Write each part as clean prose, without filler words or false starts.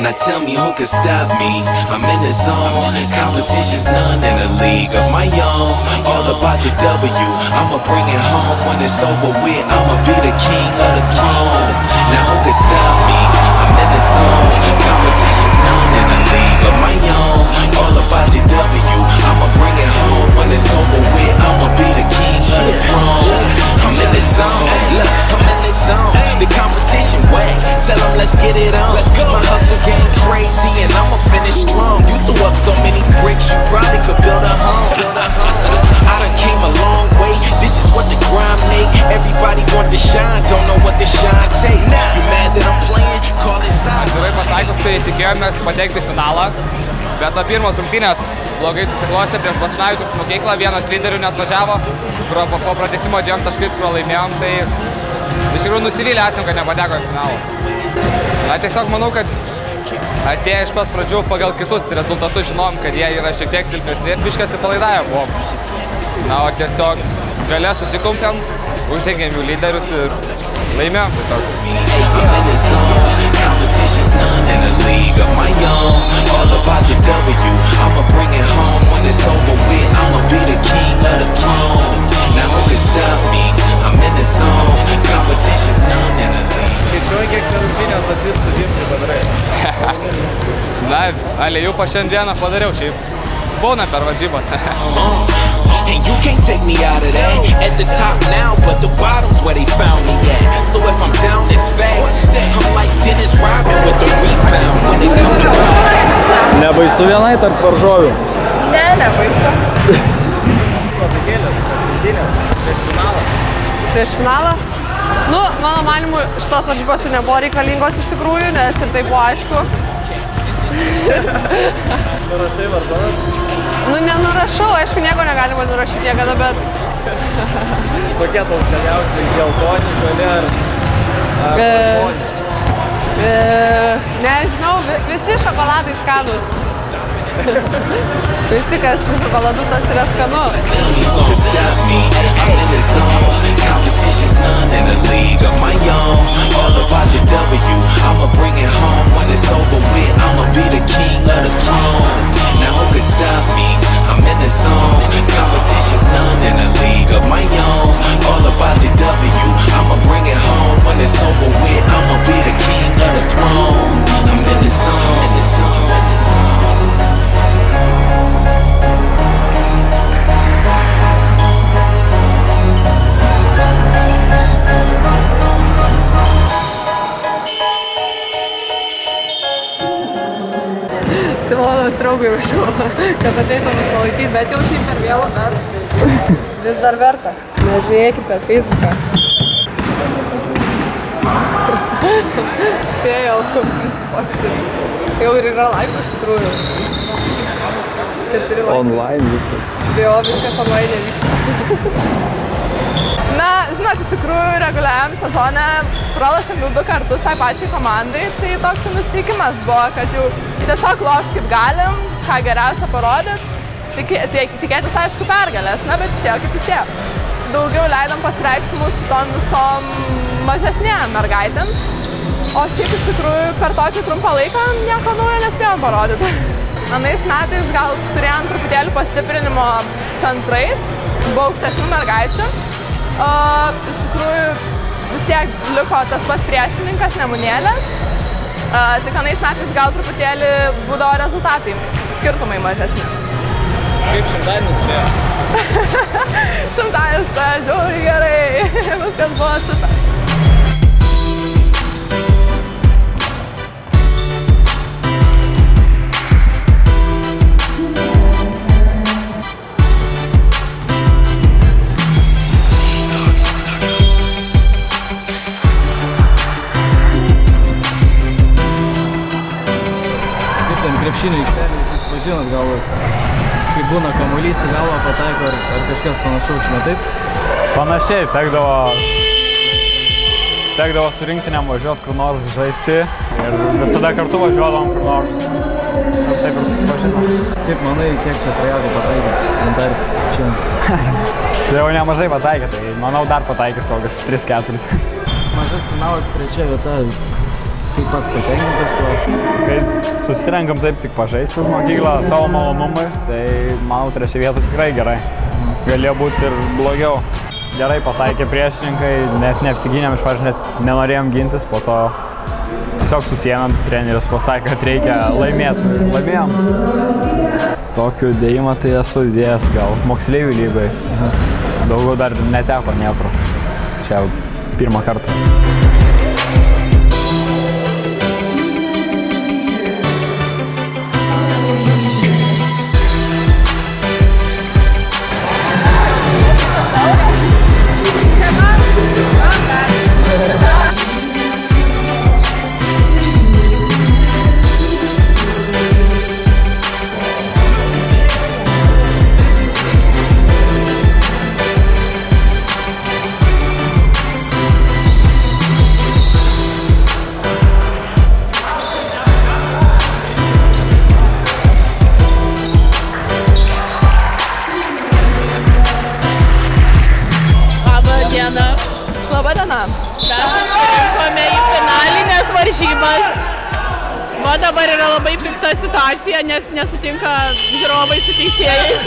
Now tell me who can stop me. I'm in the zone. Competition's none in a league of my own. All about the W. I'ma bring it home when it's over with. I'ma be the king of the throne. Now who can stop me? I'm in the zone. Competition's none in a league of my own. All about the W. I'ma bring it home when it's over with. I'ma be the king of the throne. I'm in the zone. Look, I'm in the zone. The competition wet. Tell them let's get it on. My hustle game crazy and I'ma finish strong. You threw up so many bricks, you probably could build a home. I done came a long way. This is what the grind make. Everybody want to shine, don't know what the shine take. You mad that I'm playing? Call it side. Atvirai pasakius, tai tikėjomės patekti finalą, bet to pirmos rungtynės blogai susiklostė prieš Basanavičiaus mokyklą, vienas lyderių neatvažiavo, po pratęsimo 2 taškais pralaimėjom, tai iš tikrųjų nusivylę esam, kad nepateko į finalą. Na, tiesiog manau, kad atėję iš pats pradžių pagal kitus rezultatus žinom, kad jie yra šiek tiek silpnesni ir biškai atsipalaidavę buvom. Na, o tiesiog gale susikumpėm, uždengėm jų lyderius ir laimėjom tiesiog. Competition's none in a league of my own. All about the W. I'ma bring it home when it's over with. I'ma be the king of the throne. Now who can stop me? I'm in the zone. Competition's none in a league. Skaičiuoji, kiek per rungtynės asistų Dimčiui padarai? Na, alėjupą šiandieną padariau, šiaip būna per varžybas. And you can't take me out of that. At the top now, but the bottom's where they found me at. So if I'm down, it's facts. I'm like Dennis Rodman with the rebound when they come to bounce. Nebaisu vienai tarp varžovių? Ne, nebaisu. Patikėlės, paskutynės, prieš finalą. Prieš finalą? Nu, mano manimu, šitos varžybos ir nebuvo reikalingos iš tikrųjų, nes ir tai buvo aišku. Nurašai varžovės? Nu, nenurašau, aišku, nieko negalima nurašyti niekada, bet... Kokie tau skaniausiai, geltoni, žali ar geltoni? Nežinau, visi šokoladai skanus. Visi, kas su šokoladu, tas yra skanu. Competition's none in a league of my own. All about the W. I'ma bring it home when it's over with. I'ma be the king of the throne. Now who can stop me? I'm in the zone. Competition's none in a league of my own. All about the W. I'ma bring it home when it's over with. I'ma be the king of the throne. I'm in the zone. In the zone. In the zone. Simonas draugui rašau, kad ateitų mus palaikyti, bet jau šiaip per vėlų dar. Vis dar verta. Nežiūrėkit per Facebooką. Spėjau prisiporti. Jau ir yra laikų iš tikrųjų. 4 laikų. Online viskas. Jo, viskas online vyksta. Na, žinot, iš tikrųjų reguliariam sezone pralošėm jau 2 kartus tai pačiai komandai, tai toks nusiteikimas buvo, kad jau tiesiog lošt kaip galim, ką geriausia parodyt, tikėtis aišku pergalės, na, bet išėjo kaip išėjo. Daugiau leidom pasireikšti mūsų tom visom mažesnėm mergaitėm, o šiaip iš tikrųjų per tokį trumpą laiką nieko naujo nespėjom parodyti. Anais metais gal turėjom truputėlį pastiprinimo centrais, buvo aukštesnių mergaičių. Iš tikrųjų vis tiek liko tas pats priešininkas Nemunėlės, tik anais metais gal truputėlį būdavo rezultatai, skirtumai mažesni. Kaip šimtadienis prieš? Šimtadienis prieš, žiauriai gerai, viskas buvo super. Krepšinio aikštelėje jūs susipažinot, gal kai būna kamuolys į galvą pataiko ar kažkas panašaus, ne taip? Panašiai, tekdavo su rinktiniam važiuoti kur nors žaisti ir visada kartu važiuodavom kur nors. Ir taip ir susipažinom. Kaip manai, kiek čia trajatų pataikė ant šiandien? Tai jau nemažai pataikė, tai manau dar pataikys kokius 3-4. Mažas finalas 3 vieta. Kaip pats patenkintas tuo? Kai susirenkam taip tik pažaisti už mokyklą savo malonumui, tai manau, trečia vieta tikrai gerai. Galėjo būti ir blogiau. Gerai pataikė priešininkai, net neapsigynėm, iš pradžių net nenorėjom gintis, po to tiesiog susijėmėm, treneris pasakė, kad reikia laimėti. Laimėjom. Tokiu dėjimą tai esu įdėjęs gal moksleivių lygai. Daugiau dar neteko niekur. Čia pirmą kartą. Susirinkome į finalinės varžybas. O dabar yra labai pikta situacija, nes nesutinka žiūrovai su teisėjais.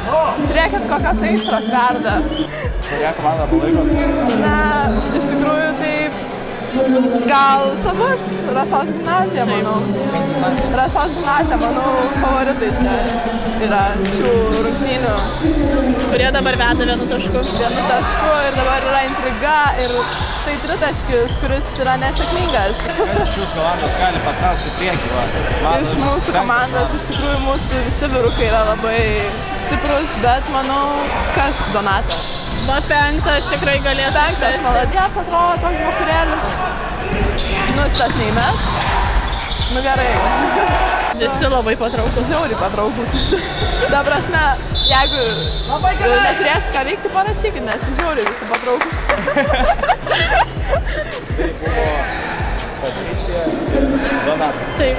Žiūrėkit, kokios aistros verda. Kokia komanda palaikot? Na, iš tikrųjų tai gal savus Rasos gimnazija, manau. Rasos gimnazija, manau, favoritai čia yra šių rungtynių. Kurie dabar veda 1 tašku. 1 tašku ir dabar yra intriga ir štai 3 taškis, kuris yra nesėkmingas. Iš jūsų komandos gali patraukti priekį, va. Iš mūsų komandos, iš tikrųjų, mūsų visi vyrukai yra labai stiprus, bet manau, kas Donatas? Va 5 tikrai galėtų. 5 maladės atrodo toks vakarėlis. Nu, šitas nei mes. Nu gerai. Visi labai patraukus. Žiauriai patraukus. Ta prasme, jeigu neturėsit ką veikti, parašykit, nes žiauriai visi patraukus. Tai buvo Patricija ir Donatas. Taip.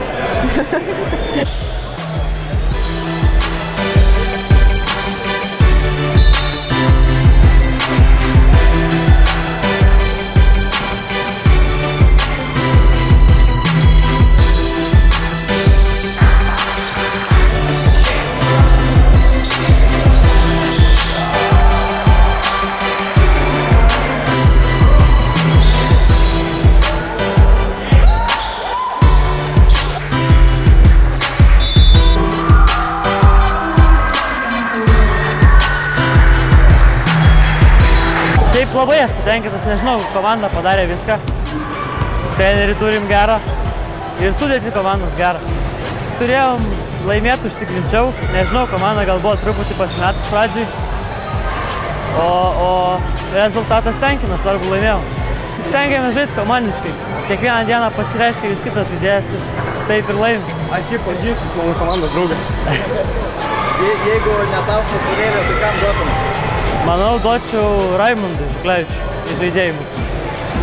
Labai aš patenkintas, nežinau, komanda padarė viską. Trenerį turim gerą ir sudėtį komandos gerą. Turėjom laimėti užtikrinčiau, nežinau, komanda gal buvo truputį pasimetus pradžiai. O rezultatas tenkina, svarbu laimėjom. Stengiamės žaisti komandiškai. Kiekvieną dieną pasireiškia vis kitas žaidėjas ir taip ir laimim. Aš jį pažįstu, mano komandos draugą. Jeigu ne tau saturėlė, tai kam duotum? Manau, duočiau Raimundui Žuklevičiui iš žaidėjimų,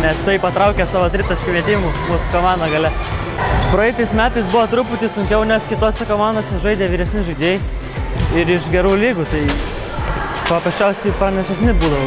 nes jisai patraukė savo 3 taškų metimų mūsų komandą gale. Praeitais metais buvo truputį sunkiau, nes kitose komandose žaidė vyresni žaidėjai ir iš gerų lygų, tai paprasčiausiai pranašesni būdavo.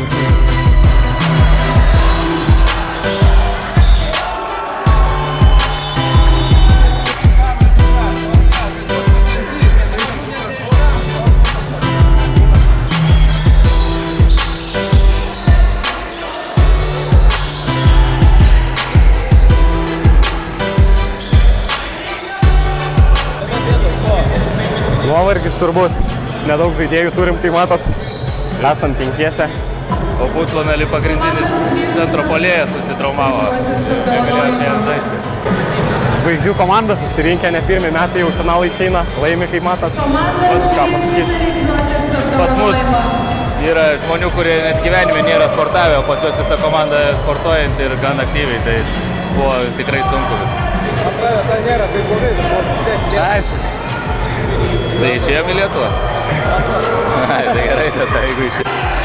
Nuovargis turbūt. Nedaug žaidėjų turim, kai matot. Esam 5. O pusvalandį pagrindinis centro puolėjas susitraumavo. Negalėjo žaisti. Žvaigždžių komanda susirinkę, ne pirmi metai jau finalai išeina. Laimi, kaip matot. Ką pasakys? Pas mus yra žmonių, kurie net gyvenime nėra sportavę, o pas juos visa komanda sportuojant ir gan aktyviai. Tai buvo tikrai sunku. Tai nėra taip blogai, bet buvo vis tiek. Aišku. Tai išėjom į Lietuvą. Tai gerai, tada jeigu išėjom.